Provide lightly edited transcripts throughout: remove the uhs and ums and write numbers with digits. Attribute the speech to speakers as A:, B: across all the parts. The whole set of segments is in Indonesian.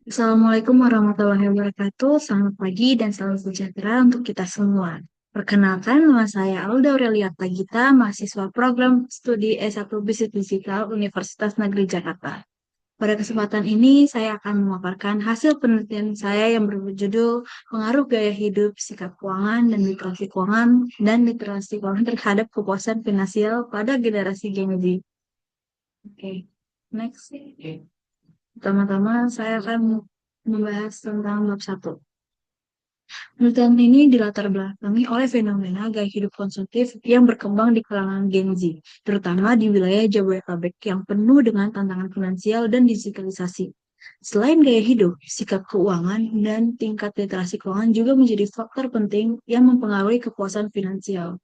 A: Assalamualaikum warahmatullahi wabarakatuh. Selamat pagi dan salam sejahtera untuk kita semua. Perkenalkan, nama saya Alda Aurelia Tagita, mahasiswa program studi S1 Bisnis Digital Universitas Negeri Jakarta. Pada kesempatan ini, saya akan memaparkan hasil penelitian saya yang berjudul Pengaruh Gaya Hidup, Sikap Keuangan, dan literasi keuangan terhadap kepuasan finansial pada generasi Gen Z. Oke, next. Pertama-tama, saya akan membahas tentang bab satu. Penelitian ini dilatar belakangi oleh fenomena gaya hidup konsumtif yang berkembang di kalangan Gen Z, terutama di wilayah Jabodetabek yang penuh dengan tantangan finansial dan digitalisasi. Selain gaya hidup, sikap keuangan dan tingkat literasi keuangan juga menjadi faktor penting yang mempengaruhi kepuasan finansial.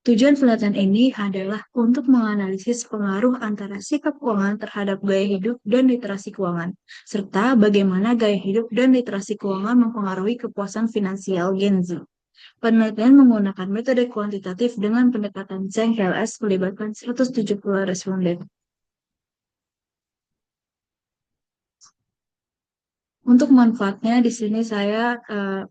A: Tujuan penelitian ini adalah untuk menganalisis pengaruh antara sikap keuangan terhadap gaya hidup dan literasi keuangan, serta bagaimana gaya hidup dan literasi keuangan mempengaruhi kepuasan finansial Gen Z. Penelitian menggunakan metode kuantitatif dengan pendekatan CLS melibatkan 170 responden. Untuk manfaatnya, di sini saya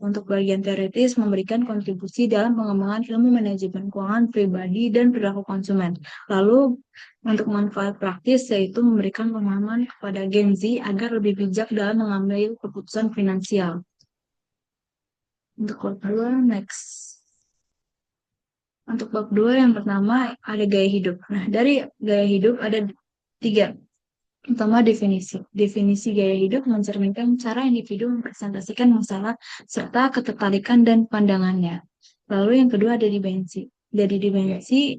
A: untuk bagian teoritis memberikan kontribusi dalam pengembangan ilmu manajemen keuangan pribadi dan perilaku konsumen. Lalu untuk manfaat praktis yaitu memberikan pemahaman kepada Gen Z agar lebih bijak dalam mengambil keputusan finansial. Untuk bab 2, next. Untuk bab 2 yang pertama ada gaya hidup. Nah, dari gaya hidup ada tiga. Pertama, definisi. Definisi gaya hidup mencerminkan cara individu mempresentasikan masalah serta ketertarikan dan pandangannya. Lalu yang kedua ada dimensi. Dari dimensi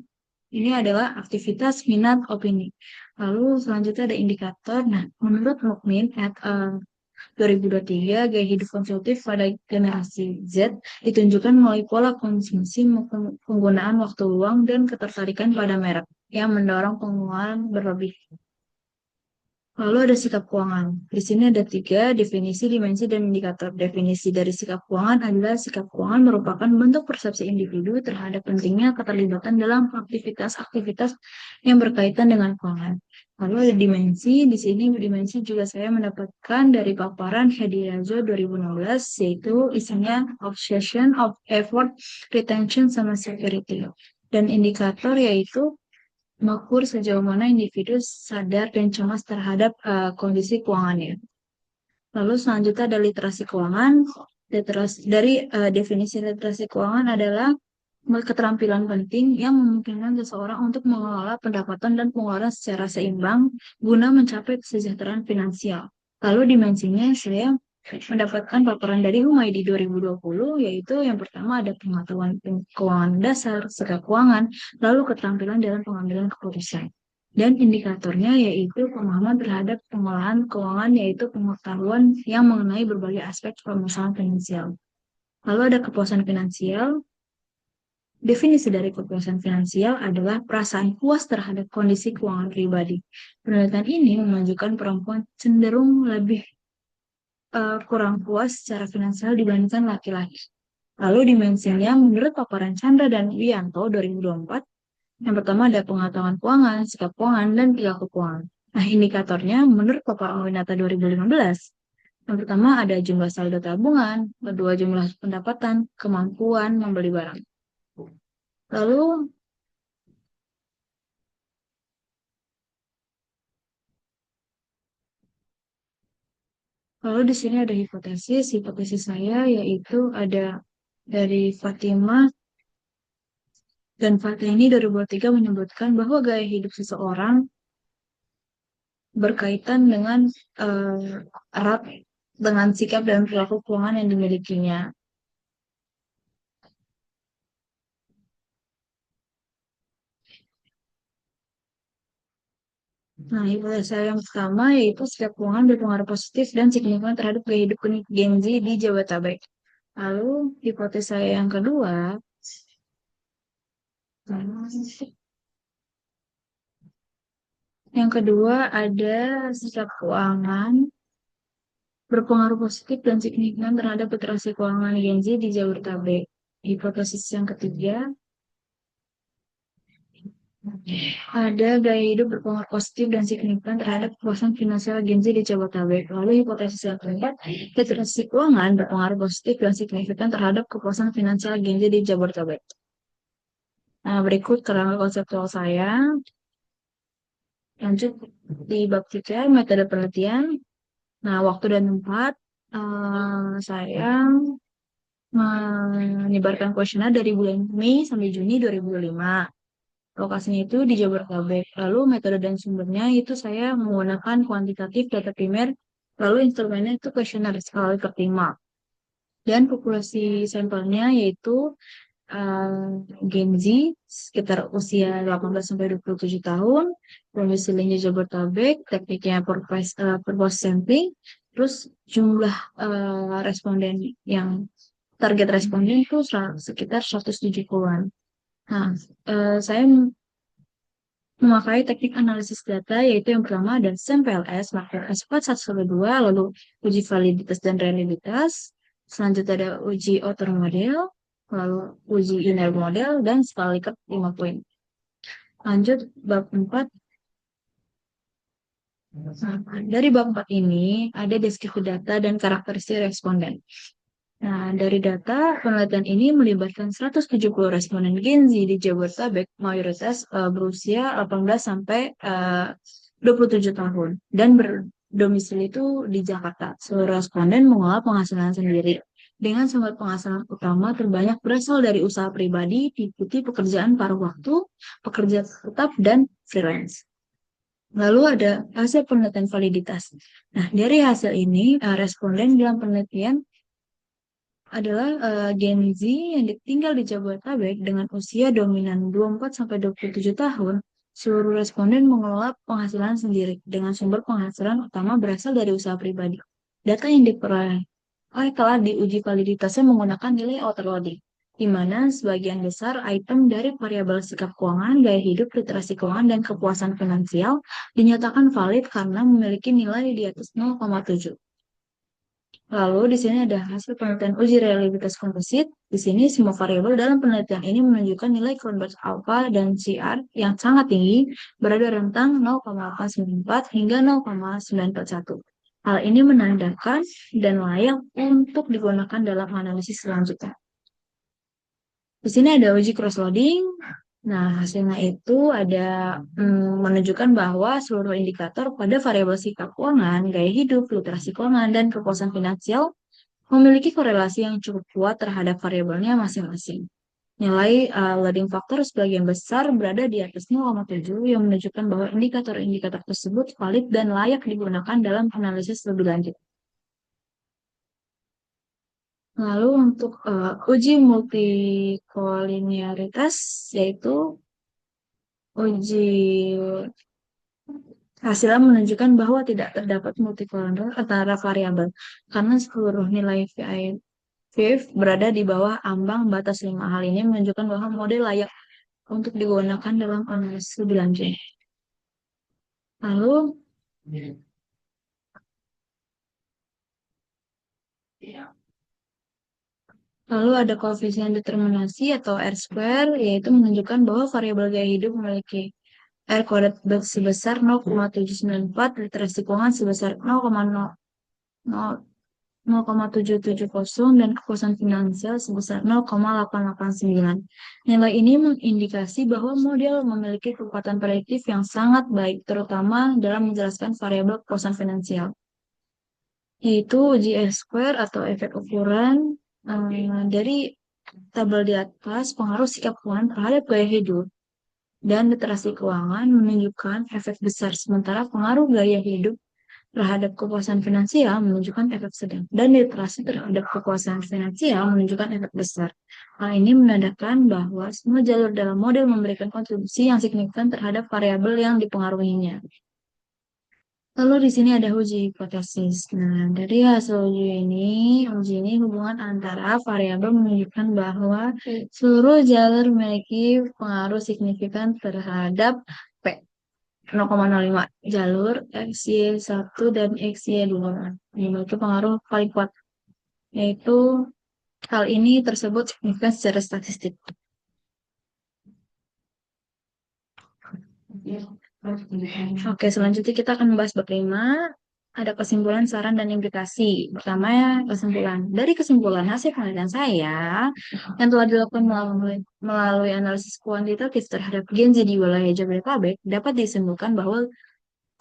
A: ini adalah aktivitas, minat, opini. Lalu selanjutnya ada indikator. Nah, menurut Mukmin at 2023, gaya hidup konsumtif pada generasi Z ditunjukkan melalui pola konsumsi, penggunaan waktu luang, dan ketertarikan pada merek yang mendorong pengeluaran berlebih. Lalu ada sikap keuangan. Di sini ada tiga definisi, dimensi, dan indikator. Definisi dari sikap keuangan adalah sikap keuangan merupakan bentuk persepsi individu terhadap pentingnya keterlibatan dalam aktivitas-aktivitas yang berkaitan dengan keuangan. Lalu ada dimensi. Di sini dimensi juga saya mendapatkan dari paparan Hedi Razo 2016, yaitu isinya obsession of effort, retention, sama security. Dan indikator yaitu mengukur sejauh mana individu sadar dan cemas terhadap kondisi keuangannya. Lalu selanjutnya ada literasi keuangan. Definisi literasi keuangan adalah keterampilan penting yang memungkinkan seseorang untuk mengelola pendapatan dan pengeluaran secara seimbang guna mencapai kesejahteraan finansial. Lalu dimensinya saya mendapatkan paparan dari Humaydi 2020, yaitu yang pertama ada pengetahuan keuangan dasar, sikap keuangan, lalu keterampilan dalam pengambilan keputusan. Dan indikatornya yaitu pemahaman terhadap pengolahan keuangan, yaitu pengetahuan yang mengenai berbagai aspek permasalahan finansial. Lalu ada kepuasan finansial. Definisi dari kepuasan finansial adalah perasaan puas terhadap kondisi keuangan pribadi. Penelitian ini menunjukkan perempuan cenderung lebih kurang puas secara finansial dibandingkan laki-laki. Lalu dimensinya menurut paparan Chandra dan Wianto 2024, yang pertama ada pengetahuan keuangan, sikap keuangan, dan perilaku keuangan. Nah, indikatornya menurut paparan Winata 2015, yang pertama ada jumlah saldo tabungan, kedua jumlah pendapatan, kemampuan membeli barang. Lalu Lalu di sini ada hipotesis. Hipotesis saya yaitu ada dari Fatimah dan Fatih ini 2023 menyebutkan bahwa gaya hidup seseorang berkaitan dengan erat dengan sikap dan perilaku keuangan yang dimilikinya. Nah, hipotesis saya yang pertama yaitu sikap keuangan berpengaruh positif dan signifikan terhadap gaya hidup Gen Z di Jabodetabek. Lalu hipotesis saya yang kedua, ada sikap keuangan berpengaruh positif dan signifikan terhadap literasi keuangan Gen Z di Jabodetabek. Hipotesis yang ketiga, Ada gaya hidup berpengaruh positif dan signifikan terhadap kepuasan finansial Gen Z di Jabodetabek. Lalu hipotesis yang keempat, literasi keuangan berpengaruh positif dan signifikan terhadap kepuasan finansial Gen Z di Jabodetabek. Nah, berikut kerangka konseptual saya. Lanjut di bab 3, metode penelitian. Nah, waktu dan tempat. Saya menyebarkan kuesioner dari bulan Mei sampai Juni 2025. Lokasinya itu di Jabodetabek. Lalu metode dan sumbernya itu saya menggunakan kuantitatif data primer. Lalu instrumennya itu kuesioner skala Likert 5. Dan populasi sampelnya yaitu Gen Z sekitar usia 18 sampai 27 tahun. Domisilinya Jabodetabek, tekniknya purpose sampling. Terus jumlah responden yang target responden itu sekitar 170-an. Nah, saya memakai teknik analisis data yaitu yang pertama ada SAMPLS, maka S4112, lalu uji validitas dan reliabilitas, selanjutnya ada uji outer model, lalu uji inner model, dan skala Likert 5 poin. Lanjut bab 4. Nah, dari bab 4 ini ada deskripsi data dan karakteristik responden. Nah, dari data, penelitian ini melibatkan 170 responden Gen Z di Jabodetabek, mayoritas berusia 18 sampai 27 tahun, dan berdomisili itu di Jakarta. Seluruh responden mengolah penghasilan sendiri. Dengan sumber penghasilan utama terbanyak berasal dari usaha pribadi, diikuti pekerjaan paruh waktu, pekerja tetap, dan freelance. Lalu ada hasil penelitian validitas. Nah, dari hasil ini, responden dalam penelitian adalah Gen Z yang tinggal di Jabodetabek dengan usia dominan 24 sampai 27 tahun. Seluruh responden mengelola penghasilan sendiri dengan sumber penghasilan utama berasal dari usaha pribadi. Data yang diperoleh telah diuji validitasnya menggunakan nilai autoloading, di mana sebagian besar item dari variabel sikap keuangan, gaya hidup, literasi keuangan, dan kepuasan finansial dinyatakan valid karena memiliki nilai di atas 0,7. Lalu di sini ada hasil penelitian uji reliabilitas komposit. Di sini semua variabel dalam penelitian ini menunjukkan nilai converge alpha dan CR yang sangat tinggi, berada rentang 0,894 hingga 0,941. Hal ini menandakan dan layak untuk digunakan dalam analisis selanjutnya. Di sini ada uji cross-loading. Nah, hasilnya itu ada menunjukkan bahwa seluruh indikator pada variabel sikap keuangan, gaya hidup, literasi keuangan, dan kepuasan finansial memiliki korelasi yang cukup kuat terhadap variabelnya masing-masing. Nilai loading factor sebagian besar berada di atas 0,7 yang menunjukkan bahwa indikator-indikator tersebut valid dan layak digunakan dalam analisis lebih lanjut. Lalu untuk uji multikolinearitas, yaitu uji hasilnya menunjukkan bahwa tidak terdapat multikolinear antara variabel karena seluruh nilai VIF berada di bawah ambang batas 5. Hal ini menunjukkan bahwa model layak untuk digunakan dalam analisis lebih lanjut. Lalu Lalu ada koefisien determinasi atau R-square, yaitu menunjukkan bahwa variabel gaya hidup memiliki R kuadrat sebesar 0,794, literasi keuangan sebesar 0,770, dan kepuasan finansial sebesar 0,889. Nilai ini mengindikasi bahwa model memiliki kekuatan prediktif yang sangat baik, terutama dalam menjelaskan variabel kepuasan finansial, yaitu uji R-square atau efek ukuran dari tabel di atas. Pengaruh sikap keuangan terhadap gaya hidup dan literasi keuangan menunjukkan efek besar, sementara pengaruh gaya hidup terhadap kepuasan finansial menunjukkan efek sedang, dan literasi terhadap kepuasan finansial menunjukkan efek besar. Hal ini menandakan bahwa semua jalur dalam model memberikan kontribusi yang signifikan terhadap variabel yang dipengaruhinya. Lalu di sini ada uji hipotesis. Nah, dari hasil uji ini hubungan antara variabel menunjukkan bahwa seluruh jalur memiliki pengaruh signifikan terhadap P 0,05. Jalur XY1 dan XY2 memiliki pengaruh paling kuat, yaitu hal ini tersebut signifikan secara statistik. Oke, selanjutnya kita akan membahas bab 5. Ada kesimpulan, saran, dan implikasi. Pertama ya, kesimpulan. Dari kesimpulan hasil penelitian saya yang telah dilakukan melalui analisis kuantitatif terhadap Gen Z di wilayah Jabodetabek, dapat disimpulkan bahwa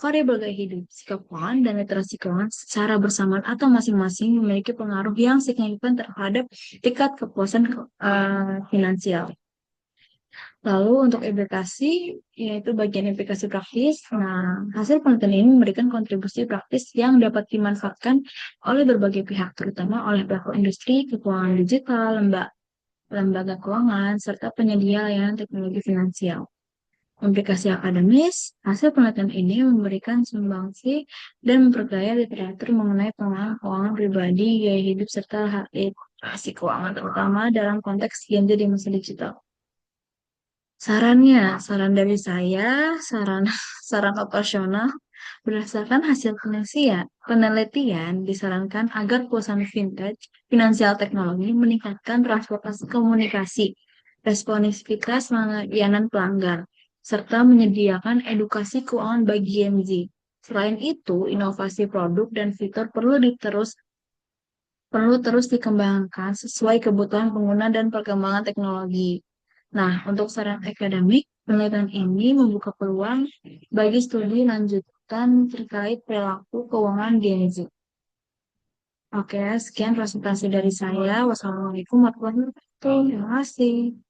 A: variabel gaya hidup, sikap keuangan, dan literasi keuangan secara bersamaan atau masing-masing memiliki pengaruh yang signifikan terhadap tingkat kepuasan finansial. Lalu untuk implikasi, yaitu bagian implikasi praktis. Nah, hasil penelitian ini memberikan kontribusi praktis yang dapat dimanfaatkan oleh berbagai pihak, terutama oleh pelaku industri, keuangan digital, lembaga keuangan, serta penyedia layanan teknologi finansial. Implikasi akademis, hasil penelitian ini memberikan sumbangsi dan memperkaya literatur mengenai pengelolaan keuangan pribadi, gaya hidup, serta literasi keuangan, terutama dalam konteks Gen Z di masa digital. Sarannya, saran dari saya, saran saran operasional, berdasarkan hasil penelitian disarankan agar perusahaan fintech, finansial teknologi meningkatkan transportasi komunikasi, responsivitas layanan pelanggan, serta menyediakan edukasi keuangan bagi Gen Z. Selain itu, inovasi produk dan fitur perlu terus dikembangkan sesuai kebutuhan pengguna dan perkembangan teknologi. Nah, untuk saran akademik, penelitian ini membuka peluang bagi studi lanjutan terkait perilaku keuangan Gen Z. Oke, sekian presentasi dari saya. Wassalamualaikum warahmatullahi wabarakatuh. Terima kasih.